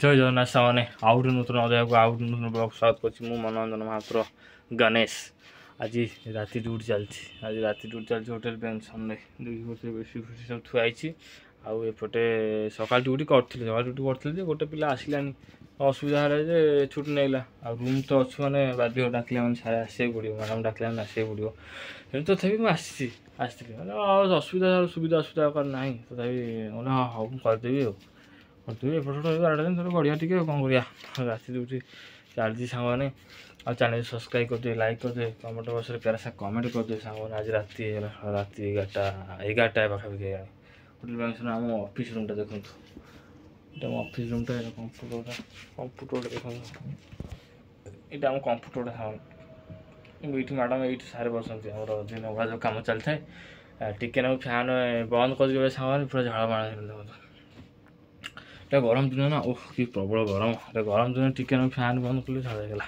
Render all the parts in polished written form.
जय जगन्नाथ सामने आउट नूतन अध्याय को आउट नूतन ब्लॉग स्वागत कर मनोरंजन महापुर गणेश आज राति ड्यूटी चलती आज राति ड्यूटी चलती होटेल पेंशन बेसी फुसी सब थुआई आउटे सकाल ड्यूटी करी सकाल ड्यूटी करी गोटे पिला आसलानी असुविधा है छुट्टी नाला आ रूम तो अच्छु मैंने बाध्य डाकिला मैंने सारे आसे पड़ो मैडम डाकिला आसे पड़ो तथापि मुझे आसती मैंने असुविधा सुविधा असुविधा ना तथापि हाँ हाँ करदेवी करदेवी एपट आठ दिन थोड़ा बढ़िया टी कौन कर राति ड्यूटी चलती सांग आ चैनल सब्सक्राइब करदे लाइक करदे कमेंट बॉक्स में प्यारा सा कमेंट करदे सांग आज राति 11टा पाखापाखि होटेल पेंशन आम ऑफिस रूमटा देखो ये ऑफिस रूमटा कंप्यूटर देखो ये आम कंप्यूटर सांग ये मैडम ये सारे बसती दिन भा जो कम चलता है टिके ना फैन बंद कर सांग पूरा झाड़ माड़ा देखो गरम दिन ना ओह कि प्रबल गरम गरम दिन टिके ना फैन बंद कले झाड़गला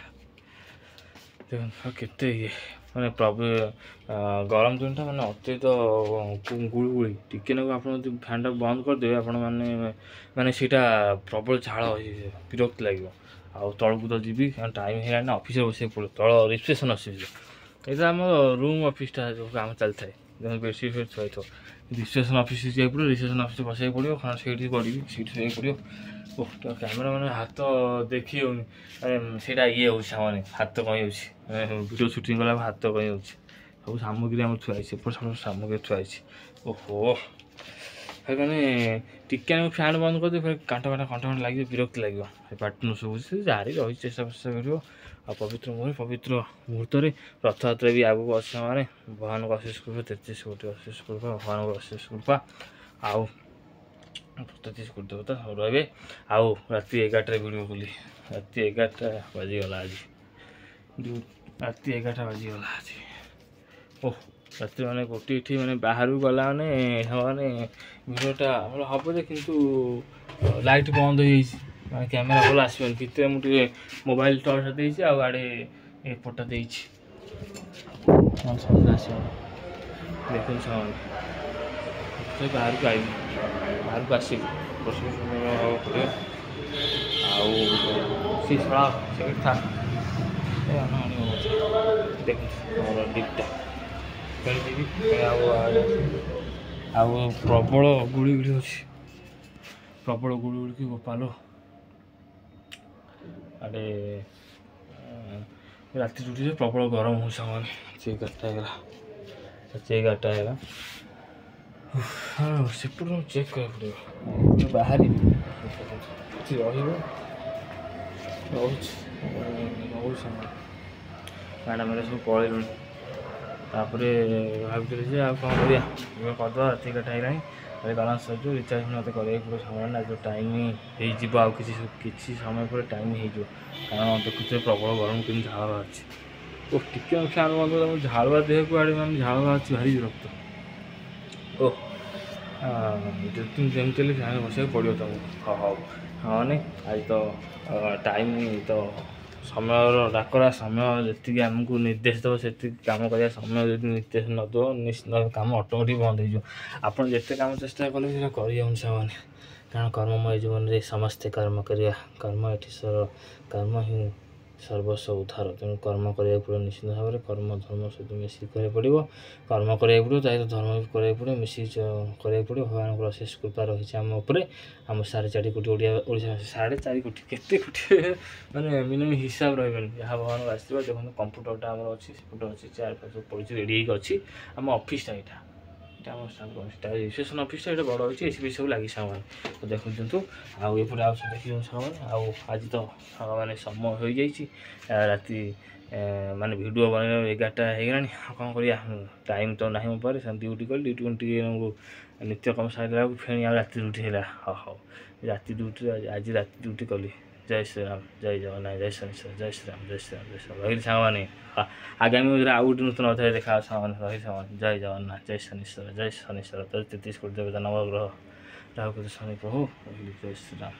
देखो केते ये मैंने प्रॉब्लम गरम दिन मैंने अत्यधिक गुड़गुड़ी टिके ना आप फैन टा बंद करदे आप मैंने सीटा प्रबल झाड़ विरक्त लगे आउ तलू तो जी टाइम है ना ऑफिस बस पड़ो तल रिसेप्शन ऑफिस ये आम रूम ऑफिसटा जो काम चलता है बेडसीट फेड थोड़ी थो रिसेप्शन ऑफिस जाए पड़ो रिसेप्शन ऑफिस बस पड़ो खाना से पड़ी सीट शोक पड़ो ओह तो कैमेरा मैंने हाथ देखी होनी सीटा ये हो हाथ कहीं हो वीडियो शूटिंग कला हाथ कहीं हो सब सामग्री आम थुआई एपट सब सामग्री थुआई ओहो फिर मैंने टिके फैन बंद कर फिर कांटा लगे विरक्त लगे पार्टन सब जारी रही चेषा फेषा कर पवित्र पवित्र मुहूर्त रथयात्रा भी आगू अच्छे मैंने भगवान को अशेष कृपा 33 कोटी अशेष कृपा भगवान को अशेष कृपा आउ 33 कोटी देवता रे आउ राति 11टा वीडियो कली राति 11टा बाजीगला आज राति 11टा बाजीगला आज ओह राति मैंने गोटे ये मैंने बाहर गला मैंने वीडियोटा हम जे कि लाइट बंद हो कैमेरा भल आसबन भितर मुझे मोबाइल टर्च देती आड़े एपटा देख आस देख बाहर को आई बाहर को आस था देख डिपटा खेल प्रबल गुड़ी गुड़ी अच्छी प्रबल गुड़ी गुड़ी की गोपाल आड़े राति ड्यूटी प्रबल गरम हो सामान 11टा है 11टा है हाँ सेपट चेक कर पड़ो बाहर मैडम मेरे सब पलैल तापर भाई आ कौन करदे राति 11टा है अरे बालांस सर रिचार्ज मत कर सामान जो टाइम हो किसी समय पर टाइम हो कारण देखुए प्रबल गरम कि झाड़ बाहर ओ टिके फैन बंद झाड़ बाहर देह को आड़े मैंने झाड़ बाहर भारी विरक्त ओह जमी फैन बस पड़ो तुमको हाँ हाँ हाँ नहीं आज तो टाइम तो समय डाकरा समय जी आमको निर्देश दब से कम कर समय जो निर्देश नदब निश्चित कम ऑटोमेटिक बंद हो आप जिते कम चेष्टा कले कर कारण कर्ममय जीवन में समस्ते कर्म करिया कर्म ये कर्म ही सर्वस्व उद्धार तेणु कर्म करा पड़ो निश्चित भाव में कर्म धर्म सहित मिसिक करा पड़ो कर्म करा पड़ो चाहे धर्म भी करा पड़ो मिसिक करा पड़ो भगवान को अशेष कृपा रही आम उपर आम 4.5 कोटी ओडिया 4.5 कोटी केते कोटी मैंने मिनिमम हिसाब रही जहाँ भगवान को आसो देखो कंप्यूटरटा आम अच्छी सेपट अच्छी चेयर पड़ी रेडी अच्छी आम ऑफिसटा यहाँ रिसेप्शन ऑफिस ये बड़ अच्छी एसी सब लगी सामान तो देखो आउ एपटे आउ देखिए सामान आज तो मैंने समय हो जाए राति माने वीडियो बन 11टा हो कौन कर टाइम तो ना मो पारे ड्यूटी कल ड्यूटी नित्य कम सारा फेणी राति ड्यूटी है हाँ हाँ राति ड्यूटी आज राति ड्यूटी कली जय श्री राम जय जगन्नाथ जय शनिश्वर जय श्री राम जय श्री राम जय श्री राम रही सामान आगामी आउ गोटे नूतन अध्याय देखा सामान रही सामान जय जगन्नाथ जय शनिश्वर 33 कोटी देवता नवग्रह राहु शनि प्रभु जय श्री राम।